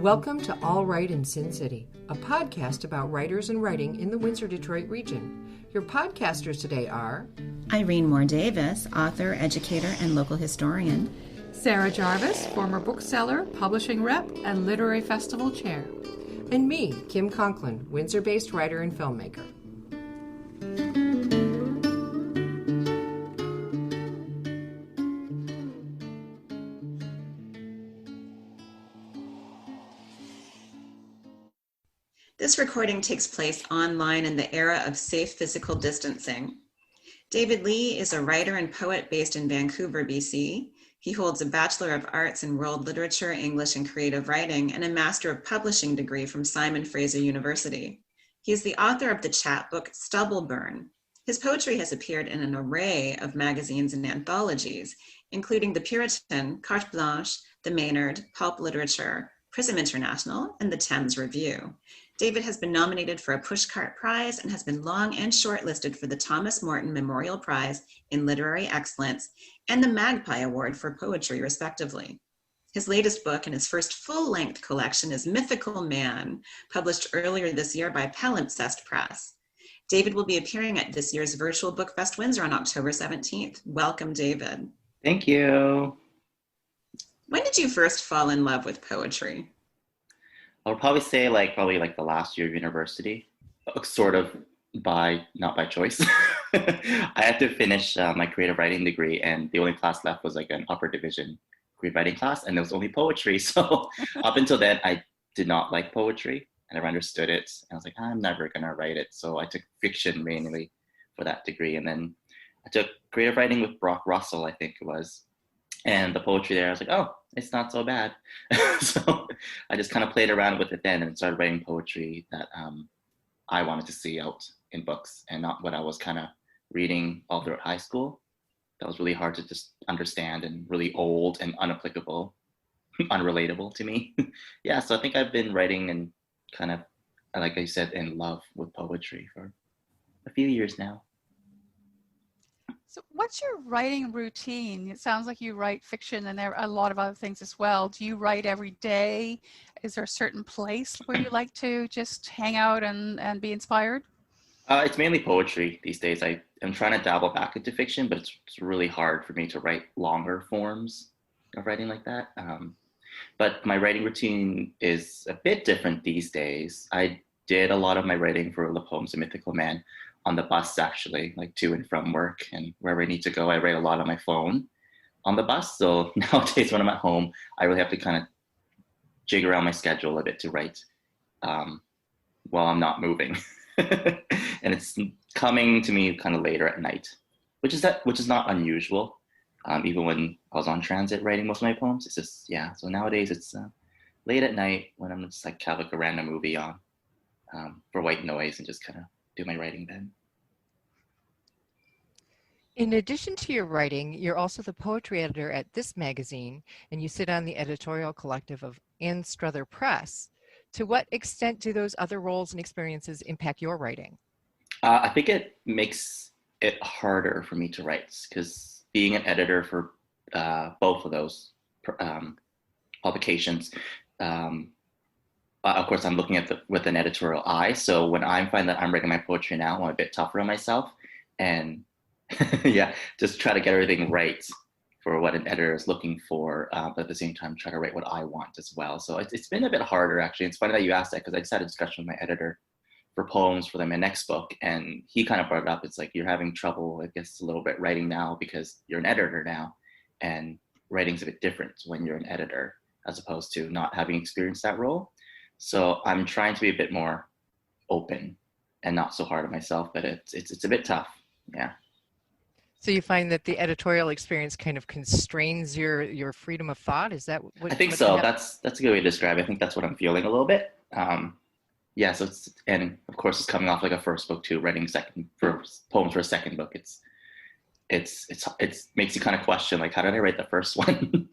Welcome to All Right in Sin City, a podcast about writers and writing in the Windsor-Detroit region. Your podcasters today are Irene Moore Davis, author, educator, and local historian. Sarah Jarvis, former bookseller, publishing rep, and literary festival chair. and me, Kim Conklin, Windsor-based writer and filmmaker. This recording takes place online in the era of safe physical distancing. David Lee is a writer and poet based in Vancouver, BC. He holds a Bachelor of Arts in World Literature, English, and Creative Writing, and a Master of Publishing degree from Simon Fraser University. He is the author of the chapbook Stubble Burn. His poetry has appeared in an array of magazines and anthologies, including the Puritan, Carte Blanche, the Maynard, Pulp Literature, PRISM International, and the tÄmz Review. David has been nominated for a Pushcart Prize and has been long and shortlisted for the Thomas Morton Memorial Prize in Literary Excellence and the Magpie Award for Poetry, respectively. His latest book and his first full-length collection is Mythical Man, published earlier this year by Palimpsest Press. David will be appearing at this year's virtual BookFest Windsor on October 17th. Welcome, David. Thank you. When did you first fall in love with poetry? I would probably say probably the last year of university, sort of not by choice. I had to finish my creative writing degree, and the only class left was an upper division creative writing class, and there was only poetry. So up until then, I did not like poetry. I never understood it. And I was like, I'm never gonna write it. So I took fiction mainly for that degree, and then I took creative writing with Brock Russell, I think it was. And the poetry there, I was like, oh, it's not so bad. So I just kind of played around with it then and started writing poetry that I wanted to see out in books and not what I was kind of reading all throughout high school. That was really hard to just understand and really old and unapplicable, unrelatable to me. Yeah, so I think I've been writing and kind of, like I said, in love with poetry for a few years now. So what's your writing routine? It sounds like you write fiction and there are a lot of other things as well. Do you write every day? Is there a certain place where you like to just hang out and be inspired? It's mainly poetry these days. I am trying to dabble back into fiction, but it's really hard for me to write longer forms of writing like that. But my writing routine is a bit different these days. I did a lot of my writing for the poems of Mythical Man on the bus, actually, to and from work, and wherever I need to go, I write a lot on my phone on the bus. So nowadays when I'm at home, I really have to kind of jig around my schedule a bit to write while I'm not moving. And it's coming to me kind of later at night, which is not unusual. Even when I was on transit writing most of my poems, it's just, yeah. So nowadays it's late at night when I'm just have a random movie on for white noise and just kind of do my writing then. In addition to your writing, you're also the poetry editor at this magazine, and you sit on the editorial collective of Ann Struther Press. To what extent do those other roles and experiences impact your writing? I think it makes it harder for me to write, because being an editor for both of those publications, of course, I'm looking at with an editorial eye. So when I find that I'm writing my poetry now, I'm a bit tougher on myself, and yeah, just try to get everything right for what an editor is looking for, but at the same time, try to write what I want as well. So it's been a bit harder, actually. It's funny that you asked that, because I just had a discussion with my editor for poems for my next book, and he kind of brought it up. It's like, you're having trouble, I guess, a little bit writing now because you're an editor now, and writing's a bit different when you're an editor as opposed to not having experienced that role. So I'm trying to be a bit more open and not so hard on myself, but it's a bit tough, yeah. So you find that the editorial experience kind of constrains your freedom of thought? Is that what I think so? That's a good way to describe it. I think that's what I'm feeling a little bit. Yeah, so and of course it's coming off a first book too, writing poems for a second book. It makes you kind of question, how did I write the first one?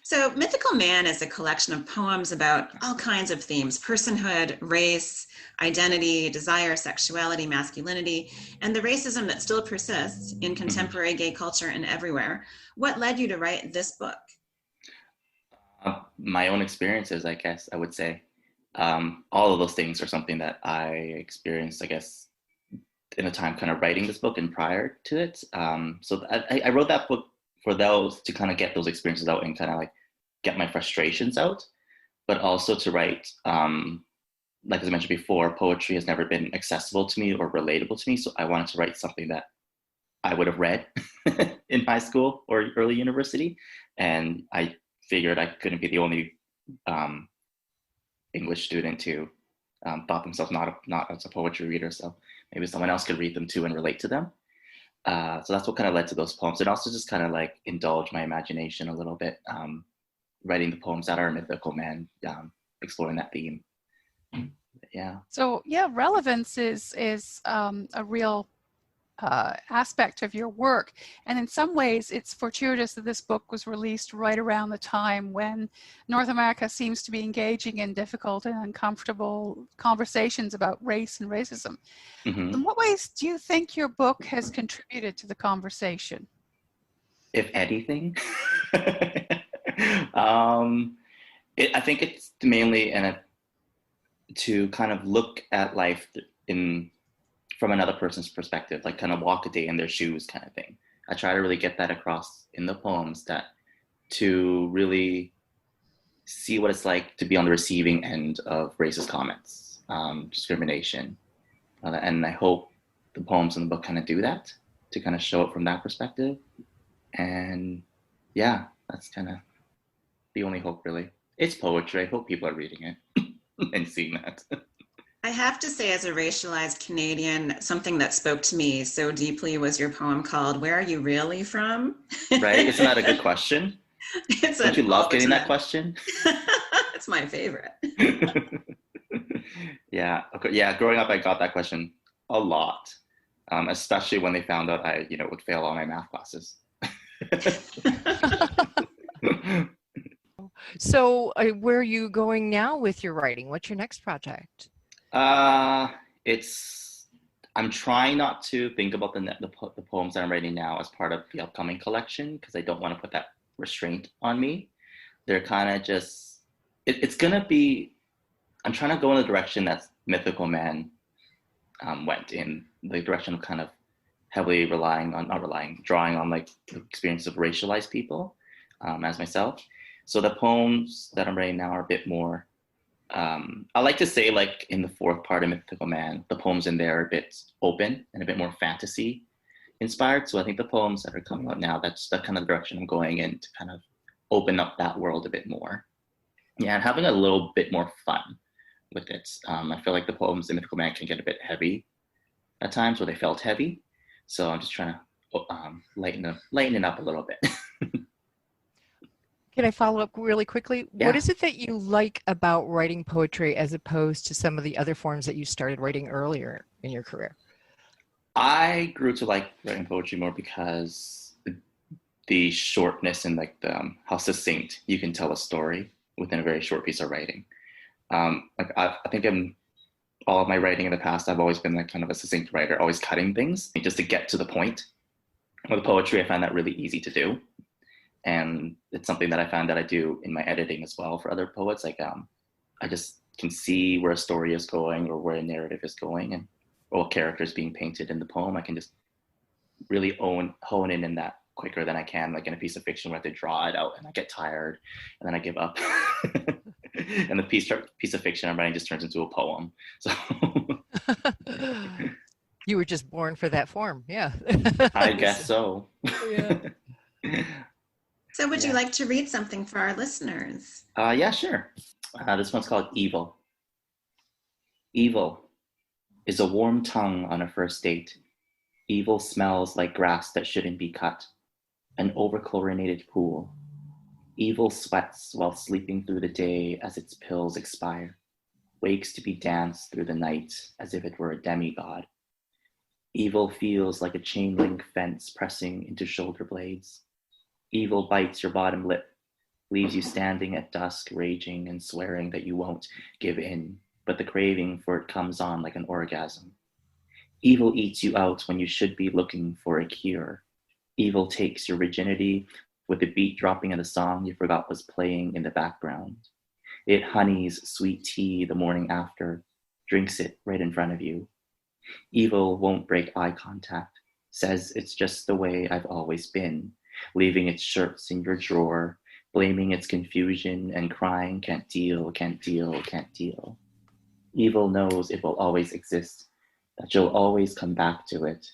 So Mythical Man is a collection of poems about all kinds of themes: personhood, race, identity, desire, sexuality, masculinity, and the racism that still persists in contemporary gay culture and everywhere. What led you to write this book? my own experiences, I guess I would say. All of those things are something that I experienced, I guess, in a time kind of writing this book and prior to it. So I wrote that book for those, to kind of get those experiences out and kind of like get my frustrations out, but also to write, like as I mentioned before, poetry has never been accessible to me or relatable to me. So I wanted to write something that I would have read in high school or early university. And I figured I couldn't be the only English student who thought themselves not as a poetry reader. So maybe someone else could read them too and relate to them. So that's what kind of led to those poems. And also just kind of like indulge my imagination a little bit, writing the poems that are Mythical Man, exploring that theme. Yeah. So yeah, relevance is a real aspect of your work. And in some ways, it's fortuitous that this book was released right around the time when North America seems to be engaging in difficult and uncomfortable conversations about race and racism. Mm-hmm. In what ways do you think your book has contributed to the conversation? If anything, I think it's mainly to kind of look at life from another person's perspective, like kind of walk a day in their shoes kind of thing. I try to really get that across in the poems, that to really see what it's like to be on the receiving end of racist comments, discrimination. And I hope the poems in the book kind of do that, to kind of show it from that perspective. And yeah, that's kind of the only hope, really. It's poetry. I hope people are reading it and seeing that. I have to say, as a racialized Canadian, something that spoke to me so deeply was your poem called "Where Are You Really From?" Right? Isn't that a good question? Don't you love getting that question? It's my favorite. Yeah. Okay. Yeah. Growing up, I got that question a lot, especially when they found out I, would fail all my math classes. So where are you going now with your writing? What's your next project? I'm trying not to think about the poems that I'm writing now as part of the upcoming collection, because I don't want to put that restraint on me. They're kind of just, it's going to be, I'm trying to go in the direction that Mythical Man went in, the direction of kind of heavily drawing on like the experiences of racialized people as myself. So the poems that I'm writing now are a bit more, I like to say, like in the fourth part of Mythical Man, the poems in there are a bit open and a bit more fantasy inspired. So I think the poems that are coming out now, that's the kind of direction I'm going in, to kind of open up that world a bit more. Yeah, and having a little bit more fun with it. I feel like the poems in Mythical Man can get a bit heavy at times, or they felt heavy. So I'm just trying to lighten it up a little bit. Can I follow up really quickly? Yeah. What is it that you like about writing poetry as opposed to some of the other forms that you started writing earlier in your career? I grew to like writing poetry more because the shortness and like how succinct you can tell a story within a very short piece of writing. Like I think in all of my writing in the past, I've always been like kind of a succinct writer, always cutting things just to get to the point. With poetry, I find that really easy to do. And it's something that I found that I do in my editing as well for other poets. Like I just can see where a story is going or where a narrative is going and what character is being painted in the poem. I can just really hone in that quicker than I can, like in a piece of fiction where I have to draw it out and I get tired and then I give up. And the piece of fiction I'm writing just turns into a poem. So You were just born for that form, yeah. I guess so. Yeah. So would you like to read something for our listeners? Yeah, sure. This one's called Evil. Evil is a warm tongue on a first date. Evil smells like grass that shouldn't be cut, an over-chlorinated pool. Evil sweats while sleeping through the day as its pills expire, wakes to be danced through the night as if it were a demigod. Evil feels like a chain link fence pressing into shoulder blades. Evil bites your bottom lip, leaves you standing at dusk, raging and swearing that you won't give in, but the craving for it comes on like an orgasm. Evil eats you out when you should be looking for a cure. Evil takes your virginity with the beat dropping in a song you forgot was playing in the background. It honeys sweet tea the morning after, drinks it right in front of you. Evil won't break eye contact, says it's just the way I've always been, leaving its shirts in your drawer, blaming its confusion and crying, can't deal, can't deal, can't deal. Evil knows it will always exist, that you'll always come back to it.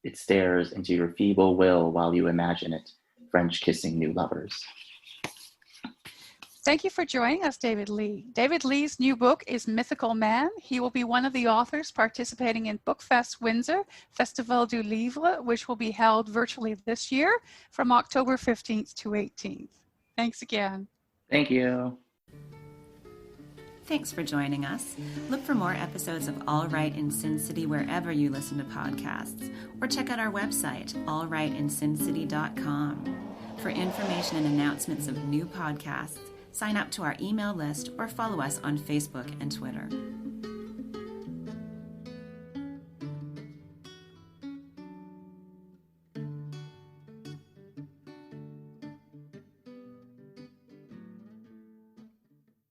It stares into your feeble will while you imagine it, French kissing new lovers. Thank you for joining us, David Lee. David Lee's new book is Mythical Man. He will be one of the authors participating in BookFest Windsor, Festival du Livre, which will be held virtually this year from October 15th to 18th. Thanks again. Thank you. Thanks for joining us. Look for more episodes of All Right in Sin City wherever you listen to podcasts, or check out our website, allrightinsincity.com. For information and announcements of new podcasts, sign up to our email list or follow us on Facebook and Twitter.